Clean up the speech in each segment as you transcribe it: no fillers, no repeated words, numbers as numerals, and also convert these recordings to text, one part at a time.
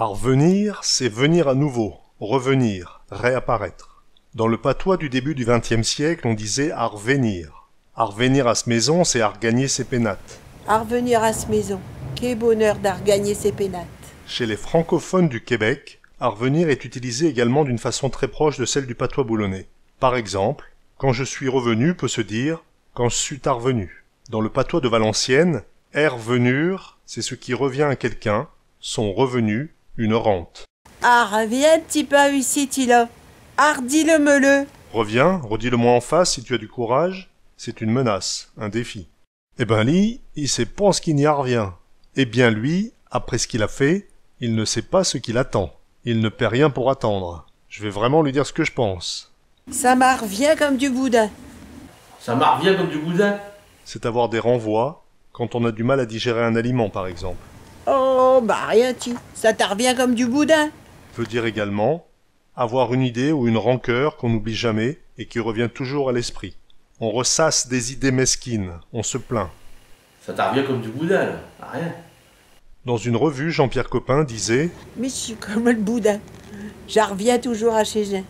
À revenir, c'est venir à nouveau, revenir, réapparaître. Dans le patois du début du XXe siècle, on disait à revenir. À revenir à ce maison, c'est à regagner ses pénates. À revenir à ce maison, quel bonheur d'à regagner ses pénates. Chez les francophones du Québec, à revenir est utilisé également d'une façon très proche de celle du patois boulonnais. Par exemple, quand je suis revenu peut se dire quand je suis revenu. Dans le patois de Valenciennes, revenur, c'est ce qui revient à quelqu'un, son revenu, une rente. Ah, reviens petit peu ici, Tila. Hardi-le meuleux. Reviens, redis-le-moi en face si tu as du courage, c'est une menace, un défi. Eh ben lui, il sait pas ce qu'il n'y revient. Eh bien lui, après ce qu'il a fait, il ne sait pas ce qu'il attend. Il ne paie rien pour attendre. Je vais vraiment lui dire ce que je pense. Ça m'en revient comme du boudin. Ça m'en revient comme du boudin. C'est avoir des renvois quand on a du mal à digérer un aliment par exemple. Oh, bah rien, ti. Ça t'en revient comme du boudin. Veut dire également avoir une idée ou une rancœur qu'on n'oublie jamais et qui revient toujours à l'esprit. On ressasse des idées mesquines, on se plaint. Ça t'en revient comme du boudin, là. Rien. Dans une revue, Jean-Pierre Coppin disait « Mais je suis comme le boudin. J'en reviens toujours à chez eux.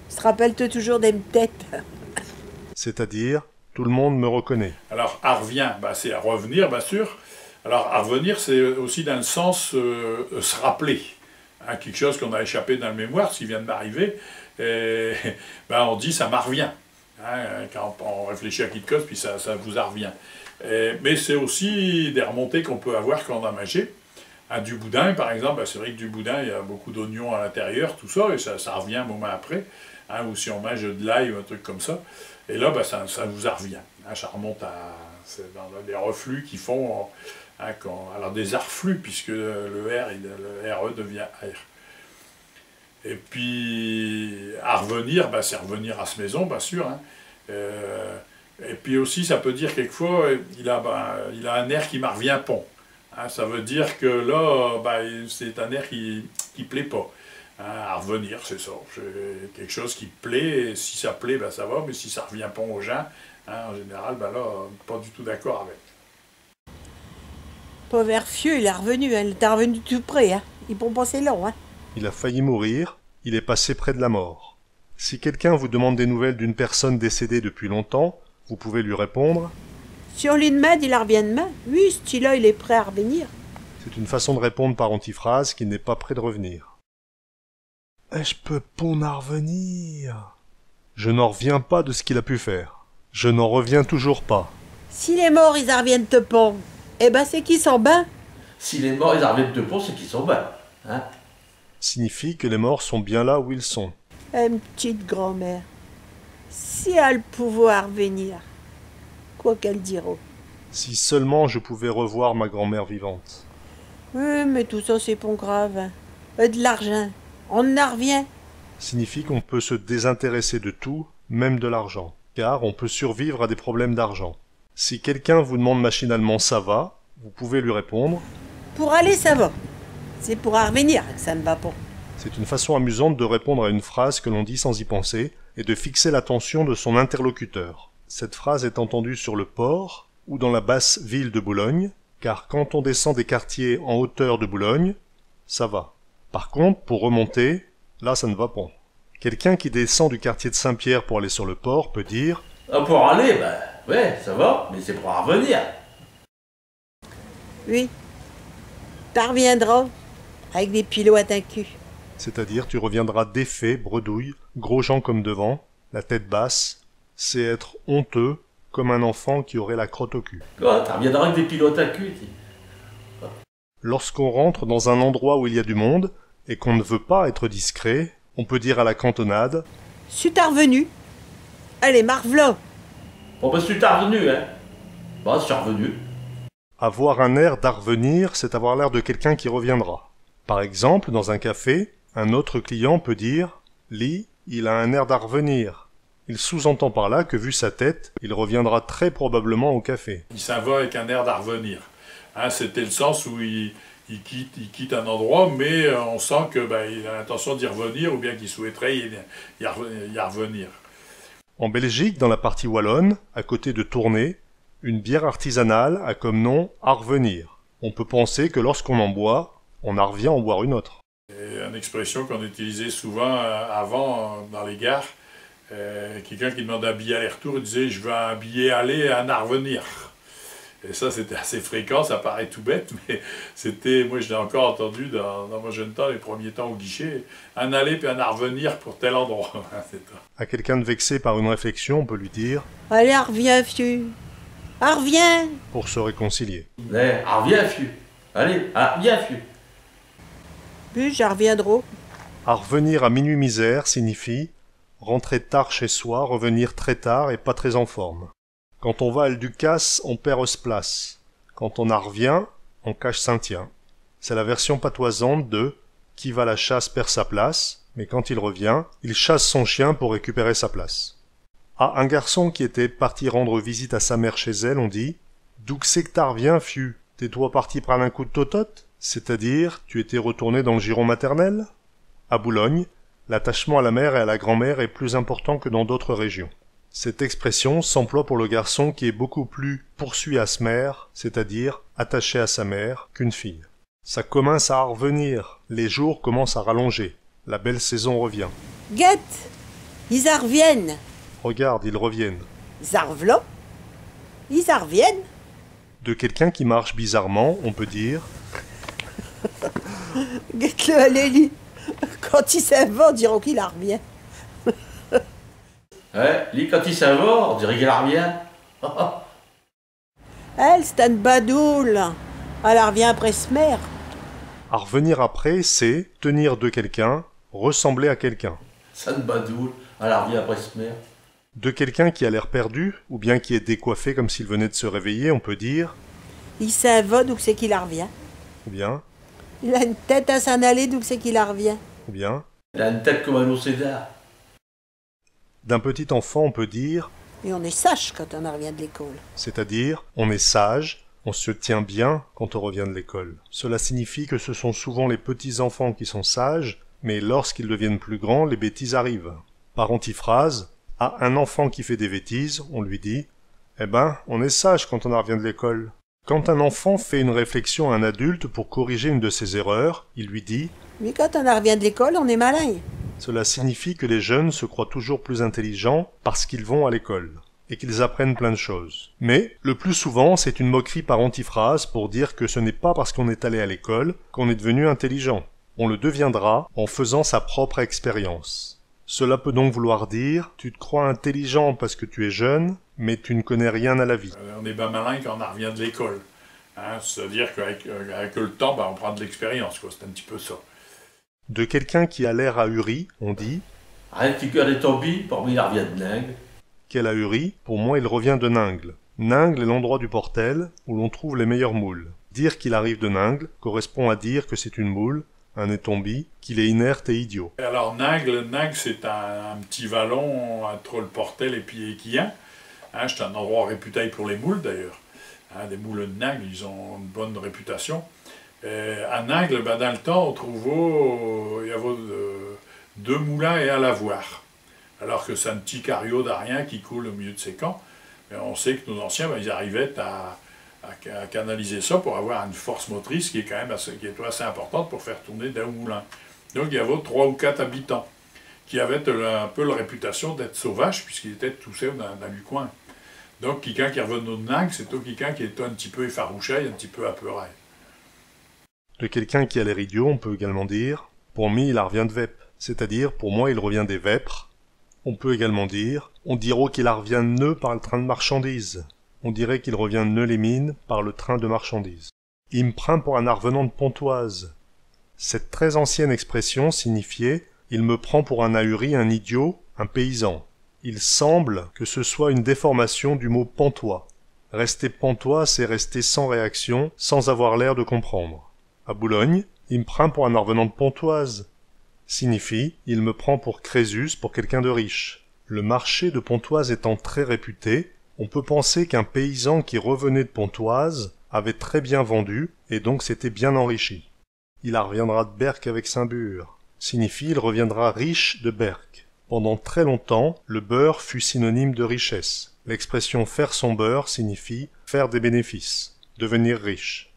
Se rappelle-toi toujours des têtes. C'est-à-dire, tout le monde me reconnaît. Alors, à revient, c'est à revenir, bien sûr. Alors, à revenir, c'est aussi dans le sens se rappeler. Hein, quelque chose qu'on a échappé dans le mémoire, s'il vient de m'arriver, on dit ça m'en revient. Hein, quand on réfléchit à quelque chose, puis ça vous en revient. Mais c'est aussi des remontées qu'on peut avoir quand on a mangé. Hein, du boudin, par exemple, c'est vrai que du boudin, il y a beaucoup d'oignons à l'intérieur, tout ça, et ça revient un moment après. Hein, ou si on mange de l'ail ou un truc comme ça. Et là, ça vous en revient. Hein, ça remonte dans des reflux qui font... alors des arflux, puisque le RE devient R. Et puis, à revenir, c'est revenir à sa maison, bien sûr. Hein. Et puis aussi, ça peut dire quelquefois, il a un air qui m'en revient pont. Hein, ça veut dire que là, c'est un air qui plaît pas. Hein, à revenir, c'est ça. C'est quelque chose qui plaît, et si ça plaît, ça va, mais si ça revient pont aux gens, hein, en général, là, pas du tout d'accord avec. Pauvre fieux, il est revenu, hein. Il est revenu tout près, hein. Ils vont passer long, hein. Il a failli mourir, il est passé près de la mort. Si quelqu'un vous demande des nouvelles d'une personne décédée depuis longtemps, vous pouvez lui répondre « Si on lui demande, il revient demain. Oui, ce style-là, il est prêt à revenir. » C'est une façon de répondre par antiphrase qui n'est pas prêt de revenir. « Je peux pas en revenir. Je n'en reviens pas de ce qu'il a pu faire. Je n'en reviens toujours pas. » Si les morts, ils en reviennent te pont, c'est qu'ils sont bains. Si les morts, ils en reviennent de pont, c'est qu'ils sont bas. Hein? Signifie que les morts sont bien là où ils sont. Une petite grand-mère, si elle a le pouvoir venir, quoi qu'elle dira. Si seulement je pouvais revoir ma grand-mère vivante. Oui, mais tout ça, c'est pas grave. Hein. De l'argent, on en revient. Signifie qu'on peut se désintéresser de tout, même de l'argent. Car on peut survivre à des problèmes d'argent. Si quelqu'un vous demande machinalement « ça va », vous pouvez lui répondre « Pour aller, ça va. C'est pour en revenir que ça ne va pas. » C'est une façon amusante de répondre à une phrase que l'on dit sans y penser et de fixer l'attention de son interlocuteur. Cette phrase est entendue sur le port ou dans la basse ville de Boulogne, car quand on descend des quartiers en hauteur de Boulogne, ça va. Par contre, pour remonter, là ça ne va pas. Quelqu'un qui descend du quartier de Saint-Pierre pour aller sur le port peut dire « Pour aller, ouais, ça va, mais c'est pour en revenir. » Oui. T'en reviendras avec des pilotes à cul. C'est-à-dire tu reviendras défait, bredouille, gros gens comme devant, la tête basse, c'est être honteux comme un enfant qui aurait la crotte au cul. Quoi, t'en reviendras avec des pilotes à cul. Lorsqu'on rentre dans un endroit où il y a du monde et qu'on ne veut pas être discret, on peut dire à la cantonade « Si t'es revenu. Allez, marve-là. » Bon, si t'es revenu, hein. Je suis revenu. Avoir un air d'arrevenir, c'est avoir l'air de quelqu'un qui reviendra. Par exemple, dans un café, un autre client peut dire « Lee, il a un air d'arrevenir ». Il sous-entend par là que, vu sa tête, il reviendra très probablement au café. Il s'en va avec un air d'arrevenir. Hein, c'était le sens où il quitte un endroit, mais on sent qu'il a l'intention d'y revenir, ou bien qu'il souhaiterait y revenir. En Belgique, dans la partie wallonne, à côté de Tournai, une bière artisanale a comme nom « à revenir ». On peut penser que lorsqu'on en boit, on en revient en boire une autre. Et une expression qu'on utilisait souvent avant dans les gares. Quelqu'un qui demandait un billet aller-retour, il disait « je veux un billet aller et un à revenir ». Et ça, c'était assez fréquent, ça paraît tout bête, mais c'était, moi je l'ai encore entendu dans mon jeune temps, les premiers temps au guichet, un aller puis un à revenir pour tel endroit. À quelqu'un de vexé par une réflexion, on peut lui dire « Allez, reviens, fieu. Reviens !» pour se réconcilier. Allez, reviens, fieu. Allez, reviens, fieu. Puis, j'en reviendrai. À revenir à minuit misère signifie rentrer tard chez soi, revenir très tard et pas très en forme. Quand on va à l'Ducasse, on perd place. Quand on en revient, on cache Saint-Tien. C'est la version patoisante de « qui va à la chasse perd sa place », mais quand il revient, il chasse son chien pour récupérer sa place. À un garçon qui était parti rendre visite à sa mère chez elle, on dit « D'où que c'est que t'as reviens, fiu? T'es-toi parti prendre un coup de totote ?» C'est-à-dire, tu étais retourné dans le giron maternel? À Boulogne, l'attachement à la mère et à la grand-mère est plus important que dans d'autres régions. Cette expression s'emploie pour le garçon qui est beaucoup plus poursuivi à sa mère, c'est-à-dire attaché à sa mère, qu'une fille. Ça commence à revenir, les jours commencent à rallonger, la belle saison revient. Guette, ils en reviennent. Regarde, ils reviennent. Ils en reviennent. Ils en reviennent. De quelqu'un qui marche bizarrement, on peut dire Guette-le à Lélie. Quand il s'en va, on dirait qu'il en revient. Lui, quand il s'en va, on dirait qu'il revient. Elle, c'est une badoule. Elle en revient après ce mère. à revenir après, c'est tenir de quelqu'un, ressembler à quelqu'un. Ça ne badoule, elle revient après ce mère. De quelqu'un qui a l'air perdu, ou bien qui est décoiffé comme s'il venait de se réveiller, on peut dire Il s'en va, d'où c'est qu'il en revient. ou bien, Il a une tête à s'en aller, d'où c'est qu'il en revient. ou bien. Elle a une tête comme un océdar. D'un petit enfant, on peut dire, Et on est sage quand on en revient de l'école. c'est-à-dire, on est sage, on se tient bien quand on revient de l'école. Cela signifie que ce sont souvent les petits-enfants qui sont sages, mais lorsqu'ils deviennent plus grands, les bêtises arrivent. Par antiphrase, à un enfant qui fait des bêtises, on lui dit « Eh ben, on est sage quand on en revient de l'école ». Quand un enfant fait une réflexion à un adulte pour corriger une de ses erreurs, il lui dit « Mais quand on en revient de l'école, on est malin. Cela signifie que les jeunes se croient toujours plus intelligents parce qu'ils vont à l'école et qu'ils apprennent plein de choses. Mais, le plus souvent, c'est une moquerie par antiphrase pour dire que ce n'est pas parce qu'on est allé à l'école qu'on est devenu intelligent. On le deviendra en faisant sa propre expérience. Cela peut donc vouloir dire « tu te crois intelligent parce que tu es jeune, mais tu ne connais rien à la vie ». On est bien malin quand on revient de l'école. Hein, c'est-à-dire qu'avec le temps, on prend de l'expérience. C'est un petit peu ça. De quelqu'un qui a l'air ahuri, on dit « Rien que elle est tombée, pour moi il revient de dingue. » Quel ahuri, pour moi il revient de Ningle. Ningle est l'endroit du Portel où l'on trouve les meilleures moules. Dire qu'il arrive de Ningle correspond à dire que c'est une moule, un étombi, qu'il est inerte et idiot. Alors Ningle c'est un petit vallon entre le Portel et puis Équillan. Hein, c'est un endroit réputé pour les moules d'ailleurs. Hein, les moules de Ningle, ils ont une bonne réputation. À Ningle, dans le temps, on trouvait il y avait 2 moulins et un lavoir. Alors que c'est un petit cario d'Arien qui coule au milieu de ces camps. Mais on sait que nos anciens, ils arrivaient à canaliser ça pour avoir une force motrice qui est quand même assez importante pour faire tourner d'un moulin. Donc il y avait 3 ou 4 habitants qui avaient un peu la réputation d'être sauvages puisqu'ils étaient tous seuls dans le coin. Donc quelqu'un qui revenait de Ningle, c'est quelqu'un qui était un petit peu effarouché, un petit peu apeuré. De quelqu'un qui a l'air idiot, on peut également dire « pour moi il revient de Vep », c'est-à-dire « pour moi il revient des vêpres ». On peut également dire « on dirait qu'il revient de Neu par le train de marchandises ». On dirait qu'il revient de Neu-les-Mines par le train de marchandises. « Il me prend pour un arvenant de Pontoise ». Cette très ancienne expression signifiait « il me prend pour un ahuri, un idiot, un paysan ». Il semble que ce soit une déformation du mot « pantois ». Rester pantois, c'est rester sans réaction, sans avoir l'air de comprendre. À Boulogne, il me prend pour un arvenant de Pontoise signifie il me prend pour Crésus, pour quelqu'un de riche. Le marché de Pontoise étant très réputé, on peut penser qu'un paysan qui revenait de Pontoise avait très bien vendu et donc s'était bien enrichi. Il reviendra de Berck avec Saint-Bure signifie il reviendra riche de Berck. Pendant très longtemps, le beurre fut synonyme de richesse. L'expression faire son beurre signifie faire des bénéfices, devenir riche.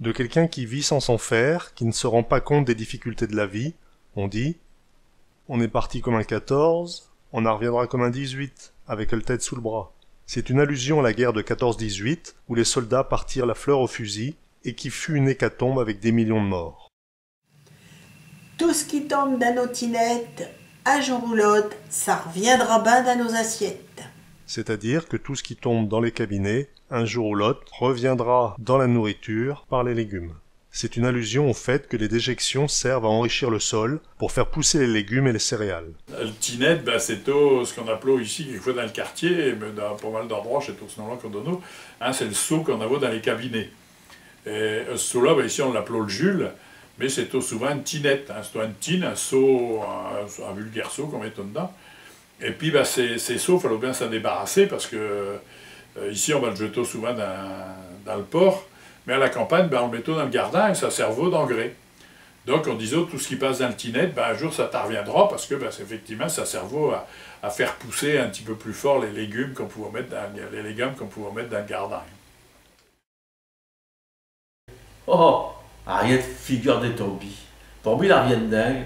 De quelqu'un qui vit sans s'en faire, qui ne se rend pas compte des difficultés de la vie, on dit « On est parti comme un 14, on en reviendra comme un 18, avec le tête sous le bras ». C'est une allusion à la guerre de 14-18, où les soldats partirent la fleur au fusil, et qui fut une hécatombe avec des millions de morts. Tout ce qui tombe dans nos tinettes, un jour ou l'autre, ça reviendra bien dans nos assiettes. C'est-à-dire que tout ce qui tombe dans les cabinets, un jour ou l'autre, reviendra dans la nourriture par les légumes. C'est une allusion au fait que les déjections servent à enrichir le sol pour faire pousser les légumes et les céréales. Le tinette, c'est ce qu'on appelait ici, quelquefois dans le quartier, et dans pas mal d'endroits, chez tout ce nom-là qu'on donne, c'est le seau qu'on a dans les cabinets. Et ce seau-là, ici on l'appelait le Jules, mais c'est souvent une tinette. C'est une tine, un seau, un vulgaire seau qu'on met dedans. Et puis ces seaux, il fallait bien s'en débarrasser parce que ici on va le jeter souvent dans le port, mais à la campagne, on le met dans le gardin et ça servait d'engrais. Donc on disait tout ce qui passe dans le tinette, un jour ça t'en reviendra parce que effectivement ça servait à faire pousser un petit peu plus fort les légumes qu'on pouvait mettre dans le gardin. Oh, Ariette, figure des Toby. Toby, il revient dingue.